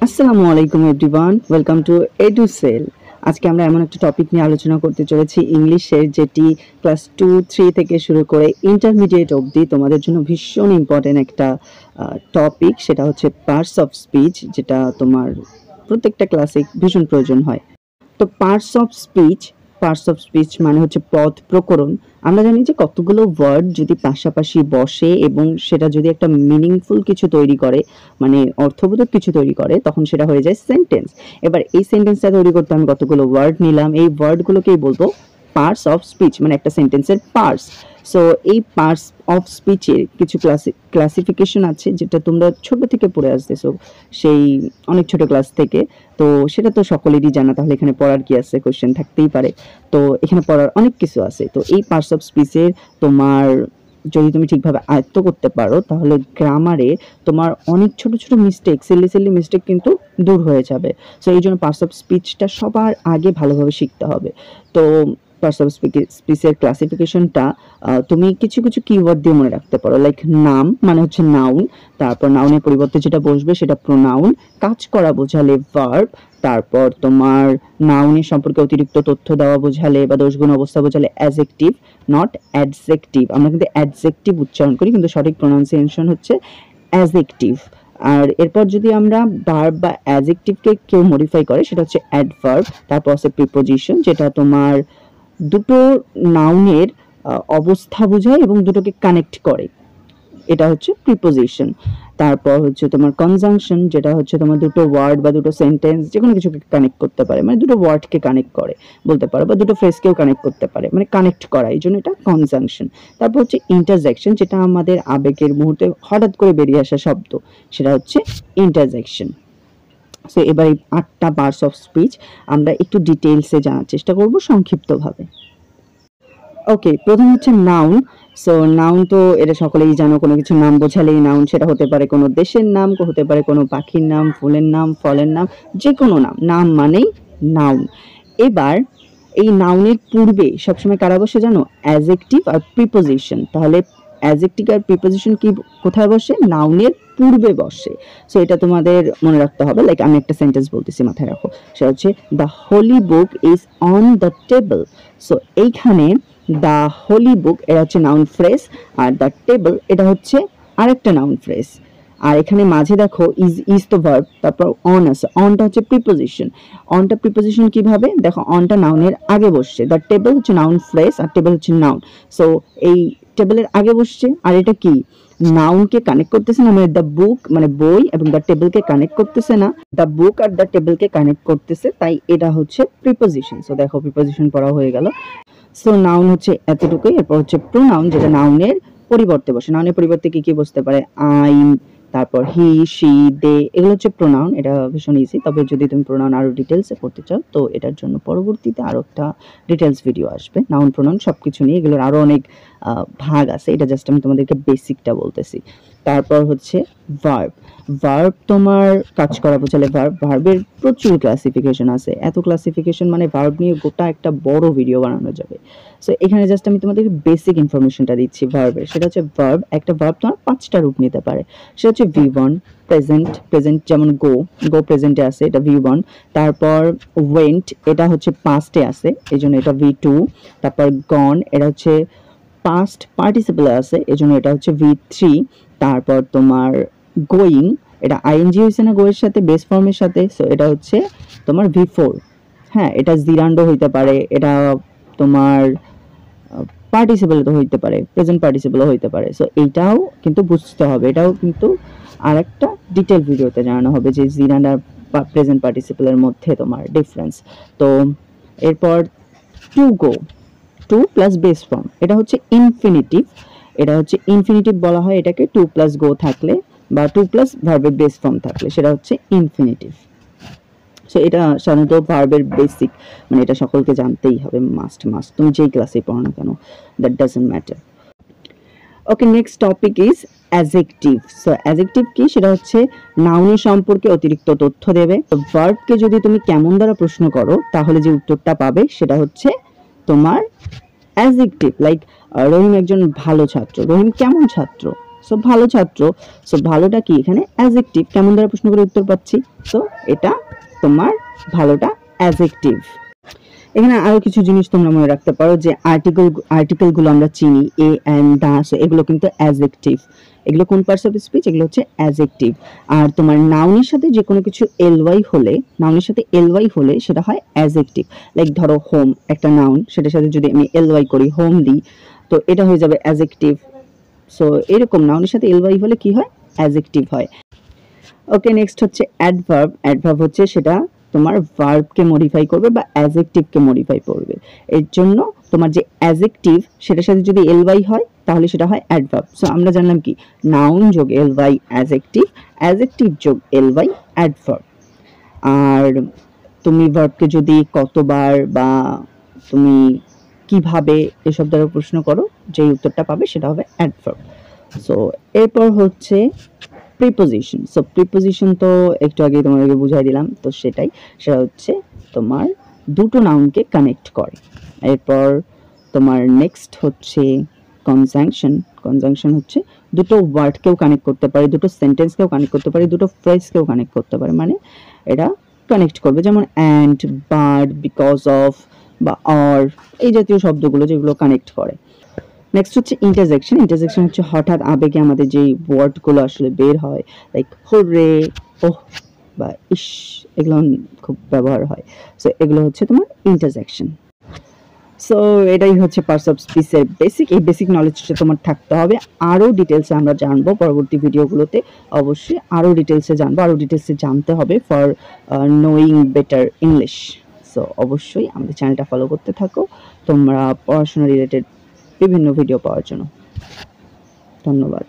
আসসালামু আলাইকুম everyone, welcome to এডুসেল। আজকে আমরা এমন একটা টপিক নিয়ে আলোচনা করতে চলেছি ইংলিশের, যেটি ক্লাস 2-3 থেকে শুরু করে ইন্টারমিডিয়েট অবধি তোমাদের জন্য ভীষণ ইম্পর্টেন্ট একটা টপিক। সেটা হচ্ছে পার্টস অফ স্পিচ, যেটা তোমার প্রত্যেকটা ক্লাসে ভীষণ প্রয়োজন হয়। তো পার্টস অফ স্পিচ মানে হচ্ছে পদ প্রকরণ। আমরা জানি যে কতগুলো ওয়ার্ড যদি পাশাপাশি বসে এবং সেটা যদি একটা মিনিংফুল কিছু তৈরি করে, মানে অর্থবোধক কিছু তৈরি করে, তখন সেটা হয়ে যায় সেন্টেন্স। এবার এই সেন্টেন্সটা তৈরি করতে আমি কতগুলো ওয়ার্ড নিলাম, এই ওয়ার্ডগুলোকেই বলবো পার্টস অফ স্পিচ, মানে একটা সেন্টেন্সের পার্টস। সো এই পার্টস অফ স্পিচের কিছু ক্লাসিফিকেশন আছে, যেটা তোমরা ছোট থেকে পড়ে আসতেছো, সেই অনেক ছোট ক্লাস থেকে। তো সেটা তো সকলেরই জানা, তাহলে এখানে পড়ার কি আছে, কোশ্চেন থাকতেই পারে। তো এখানে পড়ার অনেক কিছু আছে। তো এই পার্টস অফ স্পিচের তোমার যদি তুমি ঠিকভাবে আয়ত্ত করতে পারো, তাহলে গ্রামারে তোমার অনেক ছোট ছোট মিস্টেক, সিলি মিস্টেক কিন্তু দূর হয়ে যাবে। সো এই জন্য পার্টস অফ স্পিচটা সবার আগে ভালোভাবে শিখতে হবে। তো পার্টস অফ স্পিচের ক্লাসিফিকেশনটা তুমি কিছু কিছু কিওয়ার্ড দিয়ে মনে রাখতে পারো। লাইক নাম মানে হচ্ছে নাউন, তারপর নাউনের পরিবর্তে যেটা বসবে সেটা প্রোনাউন, কাজ করা বোঝালে ভার্ব, তারপর তোমার নাউনের সম্পর্কে অতিরিক্ত তথ্য দেওয়া বোঝালে বা দোষগুণ অবস্থা বোঝালে অ্যাডজেক্টিভ, নট অ্যাডজেক্টিভ। আমরা কিন্তু অ্যাডজেক্টিভ উচ্চারণ করি, কিন্তু সঠিক প্রোনাউন্সিয়েশন হচ্ছে অ্যাডজেক্টিভ। আর এরপর যদি আমরা ভার্ব বা অ্যাডজেক্টিভকে কেউ মডিফাই করে, সেটা হচ্ছে অ্যাডভার্ব। তারপর আছে প্রিপোজিশন, যেটা তোমার দুটো নাউনের অবস্থা বোঝায় এবং দুটোকে কানেক্ট করে, এটা হচ্ছে প্রিপোজিশন। তারপর হচ্ছে তোমার কনজাংশন, যেটা হচ্ছে তোমার দুটো ওয়ার্ড বা দুটো সেন্টেন্স যে কোনো কিছুকে কানেক্ট করতে পারে, মানে দুটো ওয়ার্ডকে কানেক্ট করে বলতে পারো, বা দুটো ফ্রেজকেও কানেক্ট করতে পারে, মানে কানেক্ট করা, এই জন্য এটা কনজাংশন। তারপর হচ্ছে ইন্টারজেকশন, যেটা আমাদের আবেগের মুহূর্তে হঠাৎ করে বেরিয়ে আসা শব্দ, সেটা হচ্ছে ইন্টারজেকশন। সো এবার এই 8টা পার্টস অফ স্পিচ আমরা একটু ডিটেইলসে জানার চেষ্টা করব সংক্ষিপ্তভাবে। ওকে, প্রথম হচ্ছে নাউন। সো নাউন তো এটা সকলেই জানো, কোনো কিছু নাম বোঝালেই নাউন। সেটা হতে পারে কোনো দেশের নাম, হতে পারে কোনো পাখির নাম, ফুলের নাম, ফলের নাম, যে কোনো নাম। নাম মানেই নাউন। এবার এই নাউনের পূর্বে সবসময় কারা বসে জানো? অ্যাডজেক্টিভ আর প্রিপোজিশন। তাহলে অ্যাডজেক্টিভ আর প্রিপোজিশন কি কোথায় বসে? নাউনের পূর্বে বসে। সো এটা তোমাদের মনে রাখতে হবে। লাইক আমি একটা সেন্টেন্স বলতেছি, মাথায় রাখো। সেটা হচ্ছে the Holi book is on the table. So এইখানে দ্য হোলি বুক এটা হচ্ছে noun phrase, are the table এটা হচ্ছে আরেকটা নাউন ফ্রেজ। আর এখানে মাঝে দেখো ইজ তো ভার্ব, তারপর অন আছে, অনটা হচ্ছে প্রিপোজিশন। অনটা প্রিপোজিশন কিভাবে দেখো, অনটা নাউনের আগে বসছে, দ্য টেবল হচ্ছে নাউন ফ্রেজ আর টেবল হচ্ছে নাউন। সো এই টেবলের আগে বসছে, আর এটা কি নাউনকে কানেক্ট করতেছে না, মানে দ্য বুক মানে বই, এবং দ্য টেবলকে কানেক্ট করতেছে না, দ্য বুক আর দ্য টেবলকে কানেক্ট করতেছে, তাই এটা হচ্ছে প্রিপোজিশন। সো দেখো প্রিপোজিশন পড়া হয়ে গেল। সো নাউন হচ্ছে এতটুকুই। এরপর হচ্ছে প্রোনাউন, যেটা নাউনের পরিবর্তে বসে। নাউনের পরিবর্তে কি কি বসতে পারে? আই, তারপর হি, শি, দে, এগুলো হচ্ছে প্রোনাউন। এটা ভীষণ ইজি। তবে যদি তুমি প্রোনাউন আরো ডিটেলসে পড়তে চাও, তো এটার জন্য পরবর্তীতে আরো একটা ডিটেলস ভিডিও আসবে, নাউন প্রোনাউন সবকিছু নিয়ে। এগুলোর আরো অনেক ভাগ আছে, এটা জাস্ট আমি তোমাদেরকে বেসিকটা বলতেছি। তারপর হচ্ছে ভার্ব। ভার্ব তোমার কাজ করা বোঝালে ভার্ব। ভার্বের প্রচুর ক্লাসিফিকেশন আছে, এত ক্লাসিফিকেশন মানে ভার্ব নিয়ে গোটা একটা বড় ভিডিও বানানো যাবে। সো এখানে জাস্ট আমি তোমাদের বেসিক ইনফরমেশনটা দিচ্ছি ভার্বের। সেটা হচ্ছে ভার্ব, একটা ভার্ব তোমার 5টা রূপ নিতে পারে। সেটা হচ্ছে V1 প্রেজেন্ট, প্রেজেন্ট যেমন গো, গো প্রেজেন্টে আছে, এটা V1। তারপর ওয়েন্ট, এটা হচ্ছে পাস্টে আছে, এই জন্য এটা V2। তারপর গন, এটা হচ্ছে পাস্ট পার্টিসিপলে আছে, এই জন্য এটা হচ্ছে V3। তারপর তোমার গোয়িং, এটা আইএনজি হয়েছে না গো এর সাথে, বেস ফর্মের সাথে, সো এটা হচ্ছে তোমার V4। হ্যাঁ, এটা জিরান্ডো হইতে পারে, এটা তোমার পার্টিসিপল তো হইতে পারে, প্রেজেন্ট পার্টিসিপলও হইতে পারে। সো এইটাও কিন্তু বুঝতে হবে, এটাও কিন্তু আরেকটা ডিটেল ভিডিওতে জানানো হবে যে জিরান্ড আর প্রেজেন্ট পার্টিসিপলের মধ্যে তোমার ডিফারেন্স। তো এরপর to go, to plus base form, এটা হচ্ছে ইনফিনিটিভ। এটা হচ্ছে ইনফিনিটিভ বলা হয় এটাকে, টু প্লাস গো থাকলে বা টু প্লাস ভার্বের বেস ফর্ম থাকলে সেটা হচ্ছে ইনফিনিটিভ। সো এটা সাধারণত ভার্বের বেসিক, মানে এটা সকলকে জানতেই হবে, মাস্ট মাস্ট, তুমি যেই ক্লাসে পড়ো না কেন, that doesn't matter. Okay, next topic is adjective. So adjective কি? সেটা হচ্ছে নাউনের সম্পর্কে অতিরিক্ত তথ্য দেবে। তো ভার্বকে যদি তুমি কেমন দ্বারা প্রশ্ন করো, তাহলে যে উত্তরটা পাবে সেটা হচ্ছে তোমার অ্যাডজেক্টিভ। লাইক রহিম একজন ভালো ছাত্র, রহিম কেমন ছাত্র? সো ভালো ছাত্র, সো ভালোটা কি এখানে অ্যাডজেক্টিভ, কেমন দ্বারা প্রশ্ন করে উত্তর পাচ্ছি, সো এটা তোমার ভালোটা অ্যাডজেক্টিভ। এখানে আরো কিছু জিনিস তোমরা মনে রাখতে পারো যে আর্টিকেলগুলো আমরা চিনি এ এন্ড দা, সো এগুলো কিন্তু অ্যাডজেক্টিভ, এগুলো কোন পার্টস অফ স্পিচ, এগুলো হচ্ছে অ্যাডজেক্টিভ। আর তোমার নাউনের সাথে যে কোনো কিছু এলওয়াই হলে, নাউনের সাথে এলওয়াই হলে সেটা হয় অ্যাডজেক্টিভ। লাইক ধরো হোম একটা নাউন, সেটার সাথে যদি আমি এলওয়াই করি হোমলি, তো এটা হয়ে যাবে অ্যাডজেক্টিভ। সো এরকম নাউনের সাথে এলওয়াই হলে কি হয়, অ্যাডজেক্টিভ হয়। ওকে, নেক্সট হচ্ছে অ্যাডভার্ব। অ্যাডভার্ব হচ্ছে সেটা তোমার ভার্বকে মডিফাই করবে বা অ্যাডজেক্টিভকে মডিফাই করবে। এর জন্য তোমার যে অ্যাডজেক্টিভ সেটার সাথে যদি এলওয়াই হয় তাহলে সেটা হয় অ্যাডভার্ব। সো আমরা জানলাম কি, নাউন যোগ এলওয়াই অ্যাডজেক্টিভ, অ্যাডজেক্টিভ যোগ এলওয়াই অ্যাডভার্ব। আর তুমি ভার্বকে যদি কতবার বা তুমি কিভাবে এসব দ্বারা প্রশ্ন করো, যে উত্তরটা পাবে সেটা হবে অ্যাডভার্ব। সো এরপর হচ্ছে প্রিপোজিশন। সো প্রিপোজিশন তো একটু আগে তোমাদেরকে বুঝাই দিলাম, তো সেটা হচ্ছে তোমার দুটো নাউনকে কানেক্ট করে। এরপর তোমার নেক্সট হচ্ছে কনজাংশন। কনজাংশন হচ্ছে দুটো ওয়ার্ডকেও কানেক্ট করতে পারে, দুটো সেন্টেন্সকেও কানেক্ট করতে পারে, দুটো ফ্রেজকেও কানেক্ট করতে পারে, মানে এটা কানেক্ট করবে, যেমন অ্যান্ড, বাট, বিকজ অফ বা অর, এই জাতীয় শব্দগুলো যেগুলো কানেক্ট করে। নেক্সট হচ্ছে ইন্টারজেকশন। ইন্টারজেকশন হচ্ছে হঠাৎ আবেগে আমাদের যেই ওয়ার্ডগুলো আসলে বের হয়, লাইক হুররে, ওহ বা ইস, এগুলো খুব ব্যবহার হয়। সো এগুলো হচ্ছে তোমার ইন্টারজেকশন। সো এটাই হচ্ছে পার্টস অফ স্পিচের বেসিক। এই বেসিক নলেজটা তোমার থাকতে হবে। আরও ডিটেলসে আমরা জানবো পরবর্তী ভিডিওগুলোতে, অবশ্যই আরও ডিটেলসে জানবো, আরও ডিটেলসে জানতে হবে for knowing better English. So অবশ্যই আমাদের চ্যানেলটা ফলো করতে থাকো তোমরা পড়াশোনা রিলেটেড বিভিন্ন ভিডিও পাওয়ার জন্য। ধন্যবাদ।